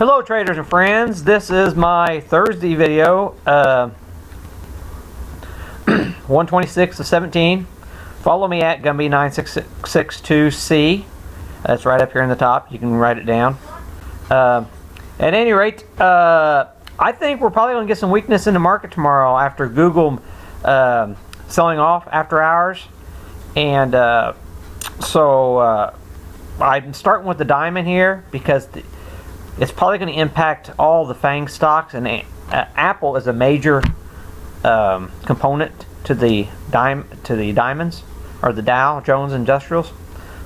Hello traders and friends, this is my Thursday video, 126 of 17. Follow me at Gumby9662C. That's right up here in the top, you can write it down. At any rate, I think we're probably going to get some weakness in the market tomorrow after Google selling off after hours. And I'm starting with the diamond here because it's probably going to impact all the FANG stocks, and Apple is a major component to the diamonds, or the Dow Jones Industrials.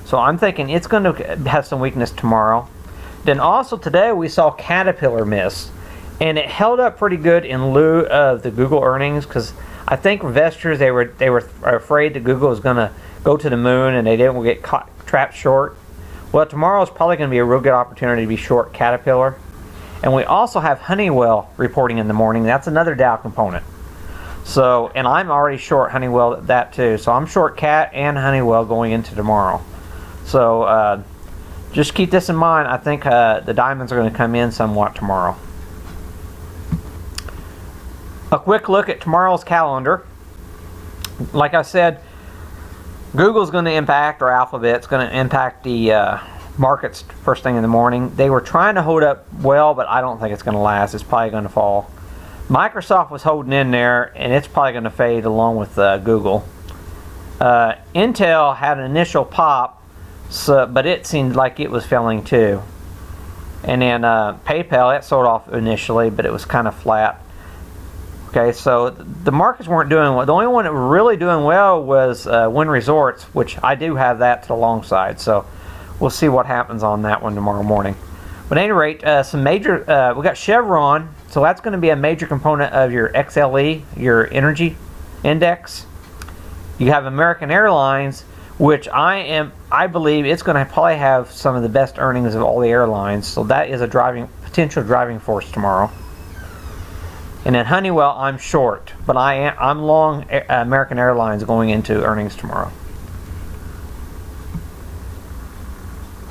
So I'm thinking it's going to have some weakness tomorrow. Then also today we saw Caterpillar miss, and it held up pretty good in lieu of the Google earnings, because I think investors they were afraid that Google was going to go to the moon and they didn't get trapped short. Well, tomorrow is probably going to be a real good opportunity to be short Caterpillar. And we also have Honeywell reporting in the morning. That's another Dow component. So, and I'm already short Honeywell that too. So I'm short Cat and Honeywell going into tomorrow. So just keep this in mind. I think the diamonds are going to come in somewhat tomorrow. A quick look at tomorrow's calendar. Like I said, Google's going to impact, or Alphabet's going to impact the markets first thing in the morning. They were trying to hold up well, but I don't think it's going to last. It's probably going to fall. Microsoft was holding in there, and it's probably going to fade along with Google. Intel had an initial pop, but it seemed like it was failing too. And then PayPal, it sold off initially, but it was kind of flat. Okay, so the markets weren't doing well. The only one that was really doing well was Wynn Resorts, which I do have that to the long side. So we'll see what happens on that one tomorrow morning. But at any rate, some major, we got Chevron, so that's going to be a major component of your XLE, your energy index. You have American Airlines, which I believe it's going to probably have some of the best earnings of all the airlines. So that is a potential driving force tomorrow. And then Honeywell, I'm short, but I'm long American Airlines going into earnings tomorrow.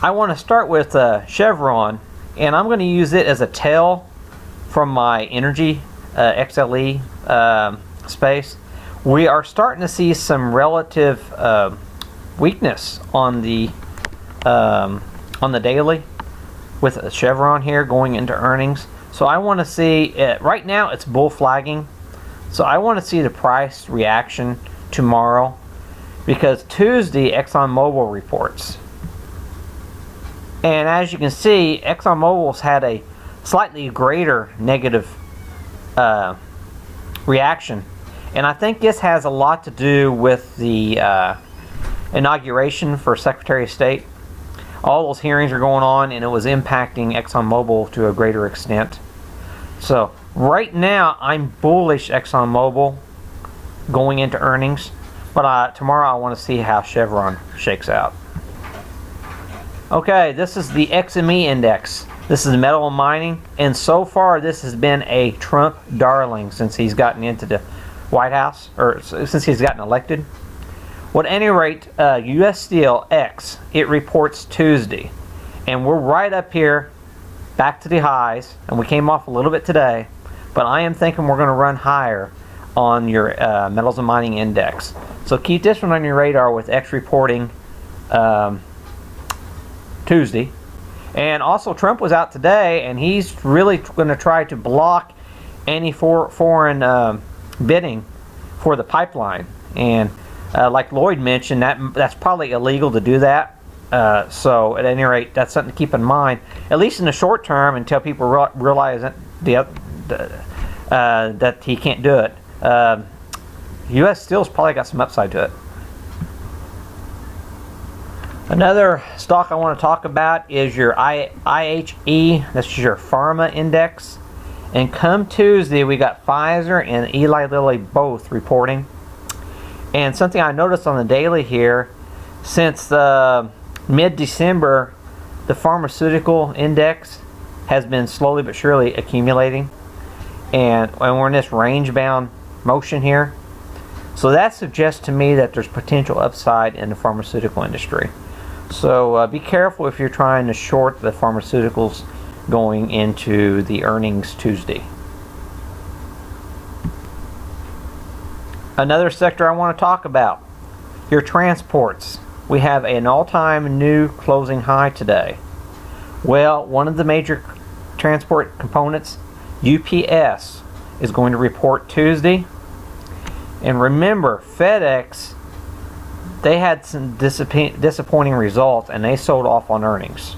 I want to start with Chevron, and I'm going to use it as a tail from my energy XLE space. We are starting to see some relative weakness on the daily with Chevron here going into earnings. So I want to see, right now it's bull flagging, so I want to see the price reaction tomorrow, because Tuesday ExxonMobil reports. And as you can see, ExxonMobil's had a slightly greater negative reaction. And I think this has a lot to do with the inauguration for Secretary of State. All those hearings are going on, and it was impacting ExxonMobil to a greater extent. So right now I'm bullish ExxonMobil going into earnings, but tomorrow I want to see how Chevron shakes out. Okay, this is the XME index. This is metal and mining, and so far this has been a Trump darling since he's gotten into the White House, or since he's gotten elected. Well, at any rate, U.S. Steel X, it reports Tuesday, and we're right up here back to the highs, and we came off a little bit today, but I am thinking we're going to run higher on your metals and mining index. So keep this one on your radar with X reporting Tuesday. And also Trump was out today, and he's really going to try to block any foreign bidding for the pipeline. And like Lloyd mentioned, that's probably illegal to do that. So at any rate, that's something to keep in mind, at least in the short term, until people realize that he can't do it. U.S. Steel's probably got some upside to it. Another stock I want to talk about is your IHE. That's your Pharma index. And come Tuesday, we got Pfizer and Eli Lilly both reporting. And something I noticed on the daily here, since mid-December, the pharmaceutical index has been slowly but surely accumulating, and we're in this range-bound motion here. So that suggests to me that there's potential upside in the pharmaceutical industry. So be careful if you're trying to short the pharmaceuticals going into the earnings Tuesday. Another sector I want to talk about, your transports. We have an all-time new closing high today. Well, one of the major transport components, UPS, is going to report Tuesday. And remember, FedEx, they had some disappointing results and they sold off on earnings.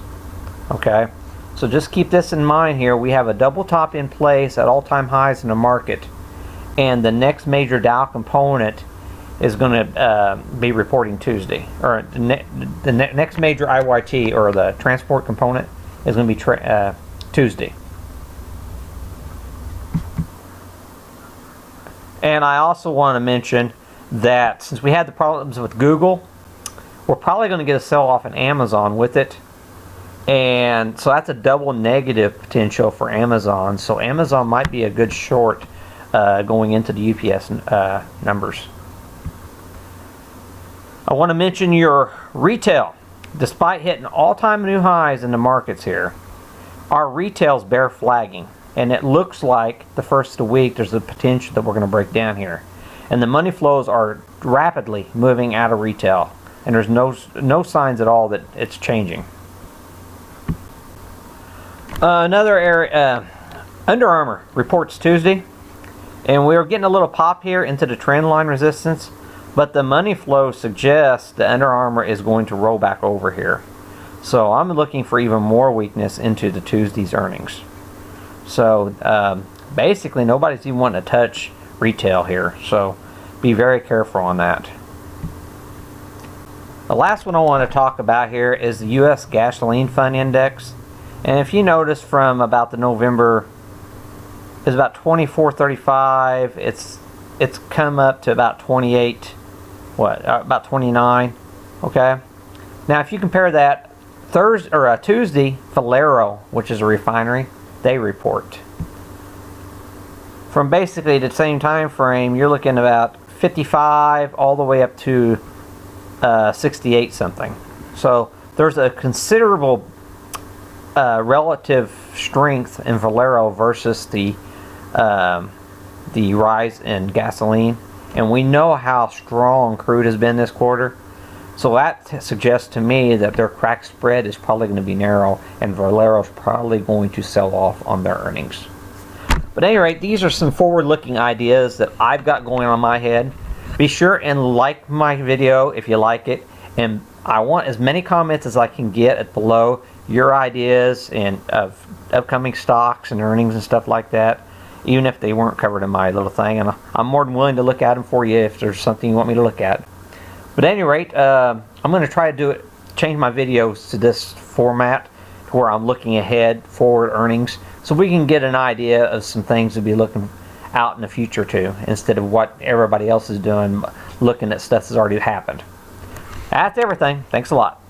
Okay, so just keep this in mind here. We have a double top in place at all-time highs in the market, and the next major Dow component is going to be reporting Tuesday, or the next major IYT, or the transport component, is going to be Tuesday. And I also want to mention that since we had the problems with Google, we're probably going to get a sell-off in Amazon with it. And so that's a double negative potential for Amazon. So Amazon might be a good short going into the UPS numbers. I want to mention your retail. Despite hitting all-time new highs in the markets here, our retail's bear flagging. And it looks like the first of the week there's a potential that we're going to break down here. And the money flows are rapidly moving out of retail. And there's no signs at all that it's changing. Another area, Under Armour reports Tuesday. And we're getting a little pop here into the trend line resistance. But the money flow suggests that Under Armour is going to roll back over here. So I'm looking for even more weakness into the Tuesday's earnings. So basically nobody's even wanting to touch retail here, so be very careful on that. The last one I want to talk about here is the U.S. Gasoline Fund Index. And if you notice from about the November, it's about 24.35. It's come up to about 28, about 29. Okay. Now if you compare that Tuesday, Valero, which is a refinery, they report. From basically the same time frame, you're looking about 55 all the way up to 68 something. So there's a considerable relative strength in Valero versus the rise in gasoline, and we know how strong crude has been this quarter. So that suggests to me that their crack spread is probably going to be narrow, and Valero's probably going to sell off on their earnings. But at any rate, these are some forward-looking ideas that I've got going on in my head. Be sure and like my video if you like it, and I want as many comments as I can get below your ideas and of upcoming stocks and earnings and stuff like that, even if they weren't covered in my little thing. And I'm more than willing to look at them for you if there's something you want me to look at. But at any rate, I'm going to try to change my videos to this format to where I'm looking ahead, forward earnings, so we can get an idea of some things to be looking out in the future too, instead of what everybody else is doing, looking at stuff that's already happened. That's everything. Thanks a lot.